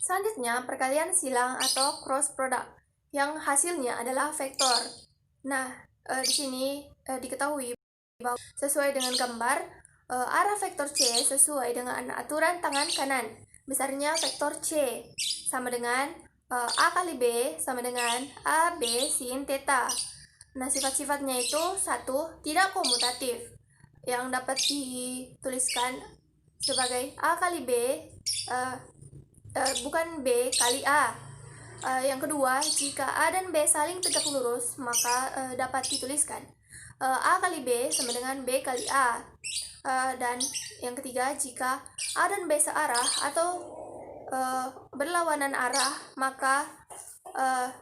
Selanjutnya, perkalian silang atau cross product yang hasilnya adalah vektor. Nah, di sini diketahui bahwa sesuai dengan gambar, arah vektor C sesuai dengan aturan tangan kanan. Besarnya vektor C sama dengan A kali B sama dengan AB sin theta. Nah, sifat-sifatnya itu satu, tidak komutatif, yang dapat dituliskan sebagai A kali B, bukan B kali A. Yang kedua, jika A dan B saling tegak lurus, maka dapat dituliskan A kali B sama dengan B kali A. Dan yang ketiga, jika A dan B searah atau berlawanan arah, maka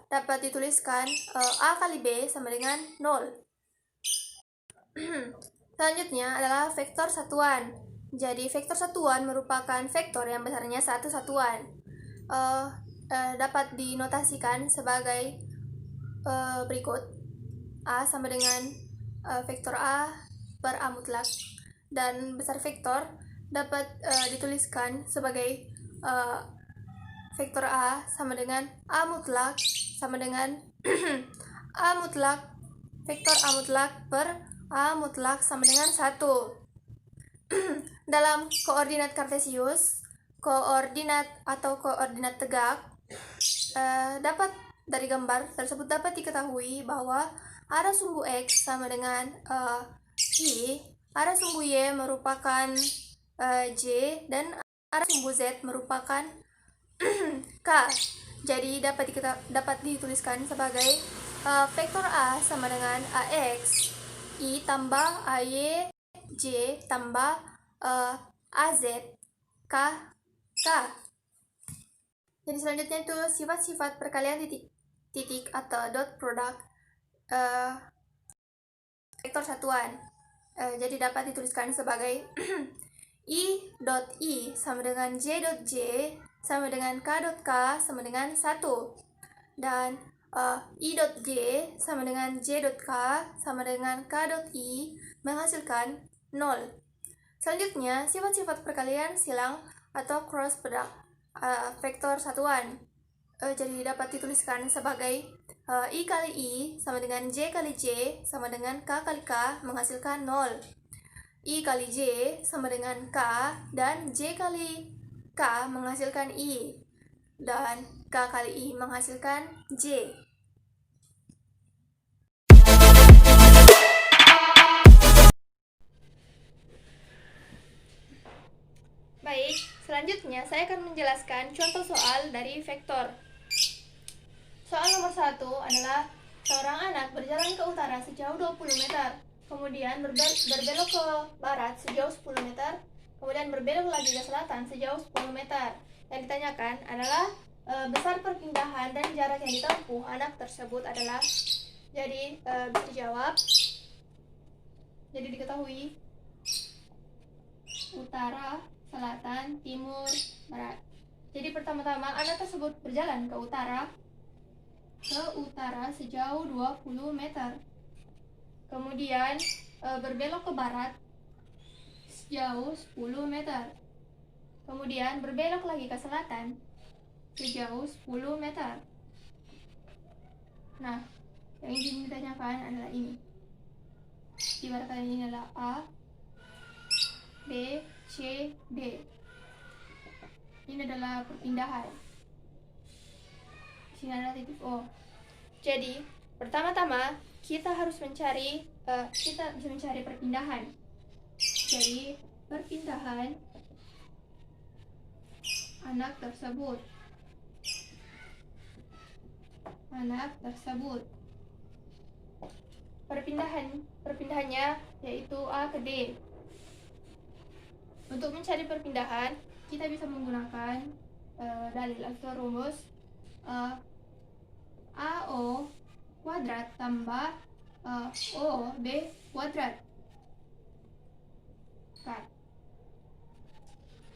dapat dituliskan A kali B sama dengan 0. Selanjutnya adalah vektor satuan. Jadi vektor satuan merupakan vektor yang besarnya satu satuan. Dapat dinotasikan sebagai berikut. A sama dengan vektor A per A mutlak, dan besar vektor dapat dituliskan sebagai vektor A sama dengan A mutlak sama dengan A mutlak vektor A mutlak per A mutlak sama dengan 1. Dalam koordinat kartesius, koordinat atau koordinat tegak, dapat dari gambar tersebut dapat diketahui bahwa arah sumbu X sama dengan I, arah sumbu Y merupakan J, dan arah sumbu Z merupakan K. Jadi dapat dituliskan sebagai vektor A sama dengan AX, I tambah AY, J tambah AZ, K, K. Jadi selanjutnya itu sifat-sifat perkalian titik atau dot product vektor satuan. Jadi dapat dituliskan sebagai I dot I sama dengan J dot J sama dengan K dot K sama dengan 1. Dan I dot J sama dengan J dot K sama dengan K dot I menghasilkan 0. Selanjutnya, sifat-sifat perkalian silang atau cross product vektor satuan. Jadi dapat dituliskan sebagai I kali I sama dengan J kali J sama dengan K kali K menghasilkan 0. I kali J sama dengan K, dan J kali K menghasilkan I, dan K kali I menghasilkan J. Baik, selanjutnya saya akan menjelaskan contoh soal dari vektor. Soal nomor 1 adalah seorang anak berjalan ke utara sejauh 20 meter, kemudian berbelok ke barat sejauh 10 meter, kemudian berbelok lagi ke selatan sejauh 10 meter. Yang ditanyakan adalah besar perpindahan dan jarak yang ditempuh anak tersebut adalah, jadi bisa dijawab. Jadi diketahui utara, selatan, timur, barat. Jadi pertama-tama anak tersebut berjalan ke utara sejauh 20 meter. Kemudian berbelok ke barat sejauh 10 meter. Kemudian berbelok lagi ke selatan sejauh 10 meter. Nah, yang ingin ditanyakan adalah ini. Ibaratkan ini adalah A, B, C, D. Ini adalah perpindahan. Di sini adalah titik O. Jadi, pertama-tama kita harus mencari perpindahan. Jadi, perpindahan anak tersebut. Perpindahannya yaitu A ke D. Untuk mencari perpindahan, kita bisa menggunakan dalil atau rumus AO kuadrat tambah OB kuadrat.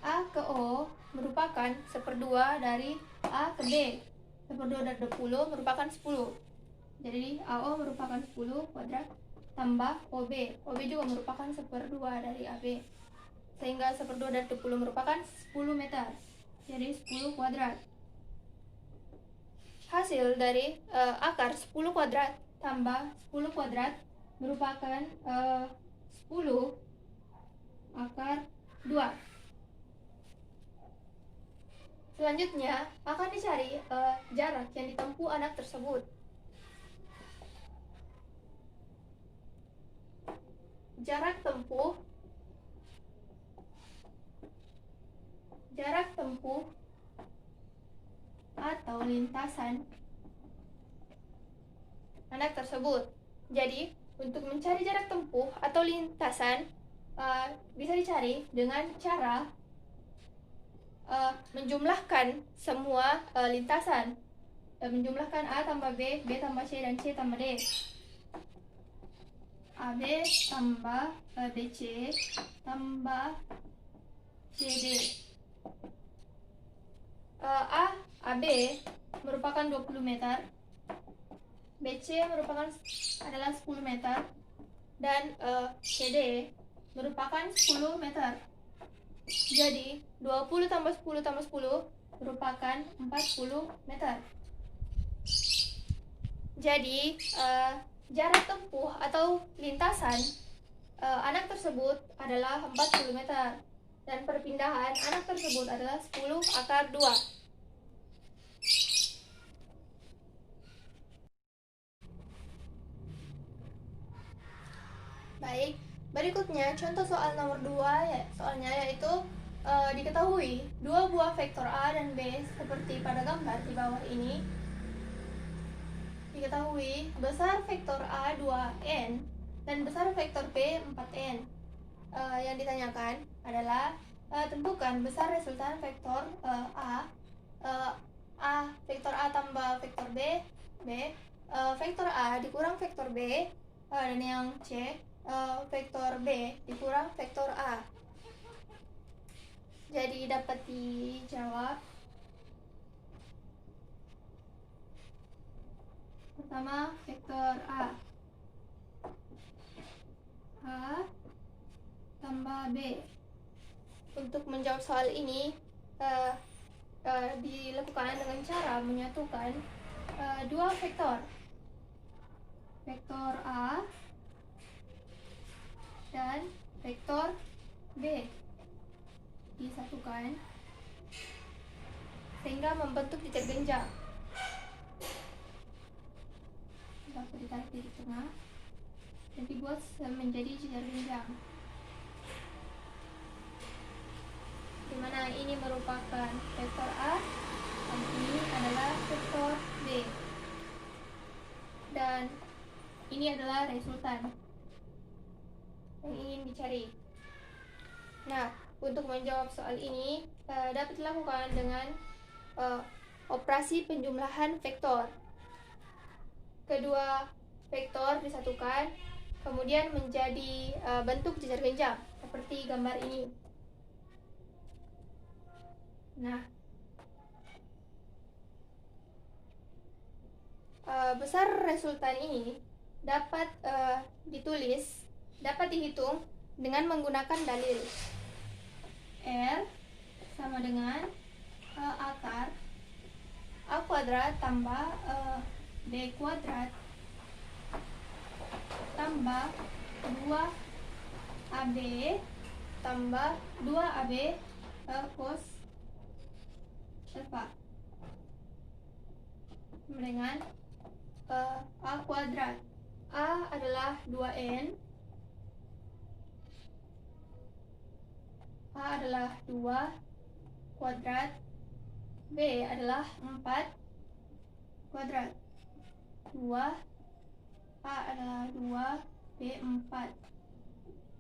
A ke O merupakan 1/2 dari A ke B. 1/2 dari 20 merupakan 10. Jadi AO merupakan 10 kuadrat tambah OB. OB juga merupakan 1/2 dari AB. Sehingga 1/2 dari 20 merupakan 10 meter. Jadi 10 kuadrat. hasil dari akar 10 kuadrat tambah 10 kuadrat merupakan 10 akar 2. Selanjutnya akan dicari jarak yang ditempuh anak tersebut. Jarak tempuh atau lintasan anak tersebut. Jadi, untuk mencari jarak tempuh atau lintasan bisa dicari dengan cara menjumlahkan semua lintasan. Menjumlahkan A tambah B, B tambah C, dan C tambah D. AB tambah BC tambah CD. AB merupakan 20 meter, BC adalah 10 meter, dan CD merupakan 10 meter. Jadi 20 tambah 10 tambah 10 merupakan 40 meter. Jadi jarak tempuh atau lintasan anak tersebut adalah 40 meter. Dan perpindahan anak tersebut adalah 10 akar 2. Baik, berikutnya contoh soal nomor 2 ya, soalnya yaitu diketahui dua buah vektor A dan B seperti pada gambar di bawah ini. Diketahui besar vektor A 2n dan besar vektor B 4n. Yang ditanyakan adalah tentukan besar resultan vektor vektor A tambah vektor B, vektor A dikurang vektor B, dan yang C vektor B dikurang vektor A. Jadi dapat dijawab. Pertama, vektor A tambah B. Untuk menjawab soal ini dilakukan dengan cara menyatukan dua vektor A dan vektor B, disatukan sehingga membentuk titik genjang. Dapat ditarik di tengah dan dibuat menjadi jejer genjang, di mana ini merupakan vektor A dan ini adalah vektor B, dan ini adalah resultan yang ingin dicari. Nah, untuk menjawab soal ini dapat dilakukan dengan operasi penjumlahan vektor. Kedua vektor disatukan, kemudian menjadi bentuk jejer genjang seperti gambar ini. Nah, besar resultan ini dapat dihitung dengan menggunakan dalil. R sama dengan akar A kuadrat tambah B kuadrat tambah 2AB tambah 2AB cos alpha dengan A kuadrat. A adalah 2n, A adalah 2 kuadrat, B adalah 4 kuadrat. 2 A adalah 2, B 4.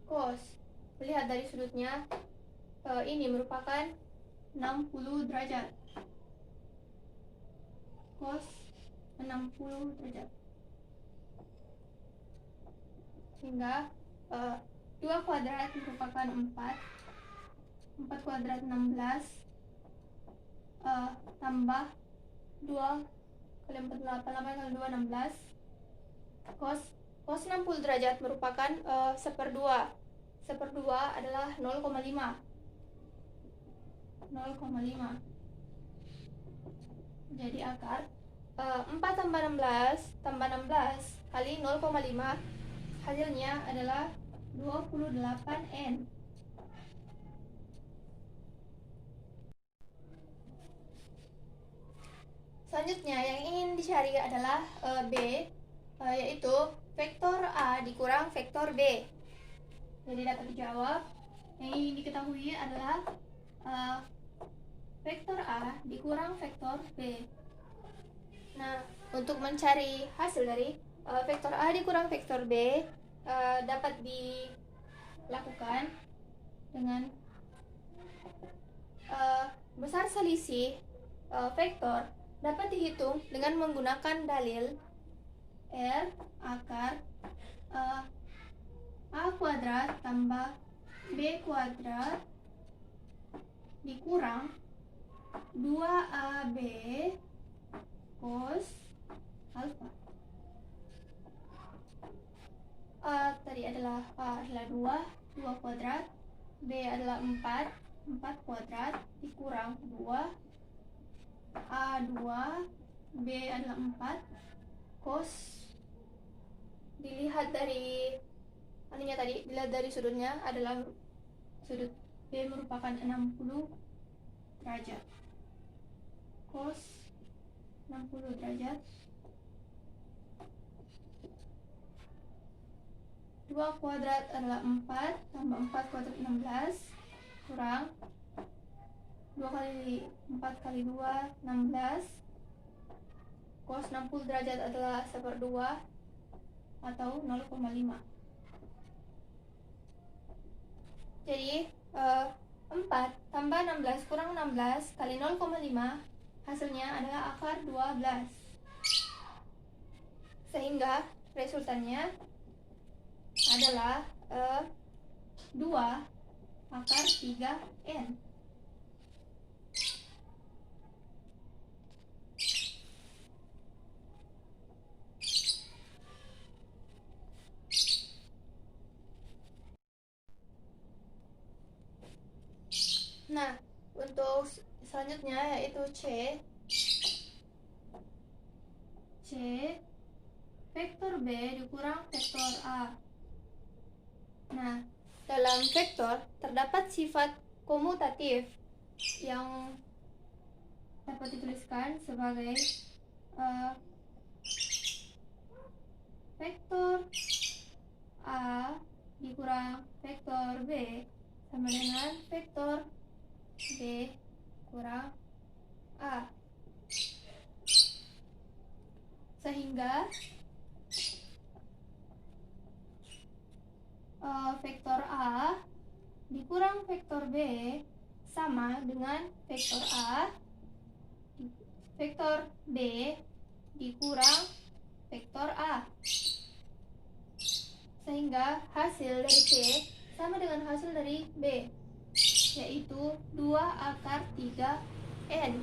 Cos, lihat dari sudutnya, ini merupakan 60 derajat. Cos 60 derajat. Sehingga 2 kuadrat merupakan 4 kuadrat 16 tambah 2 kali 4 8, 8 kali 2 16. Cos 60 derajat merupakan 1/2. 1/2 adalah 0,5. Jadi akar 4 tambah 16 kali 0,5, hasilnya adalah 28N. Selanjutnya yang ingin dicari adalah B, yaitu vektor A dikurang vektor B. Jadi dapat dijawab. Yang ingin diketahui adalah vektor A dikurang vektor B. Nah, untuk mencari hasil dari vektor A dikurang vektor B dapat dilakukan dengan besar selisih vektor dapat dihitung dengan menggunakan dalil R akar A kuadrat tambah B kuadrat dikurang 2AB cos alfa. Tadi adalah A adalah 2 kuadrat, B adalah 4 kuadrat dikurang 2, A2, B adalah 4, cos, dilihat dari dilihat dari sudutnya adalah sudut B merupakan 60 derajat. Cos 60 derajat. 2 kuadrat adalah 4 tambah 4 kuadrat 16 kurang 2 kali 4 kali 2 16. Cos 60 derajat adalah 1/2 atau 0,5. Jadi 4 tambah 16 kurang 16 kali 0,5 hasilnya adalah akar 12. Sehingga resultannya adalah 2 akar 3N. Nah, untuk selanjutnya yaitu C vektor B dikurang vektor A. Nah, dalam vektor terdapat sifat komutatif yang dapat dituliskan sebagai vektor A dikurang vektor B sama dengan vektor B kurang A. Sehingga vektor A dikurang vektor B sama dengan vektor B dikurang vektor A. Sehingga hasil dari C sama dengan hasil dari B, yaitu 2 akar 3N.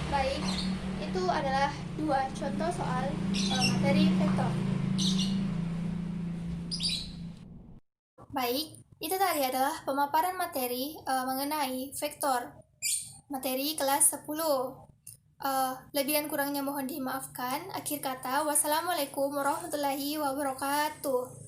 Baik, itu adalah 2 contoh soal materi vektor. Baik, itu tadi adalah pemaparan materi mengenai vektor. Materi kelas 10. Lebih dan kurangnya mohon dimaafkan. Akhir kata, wassalamualaikum warahmatullahi wabarakatuh.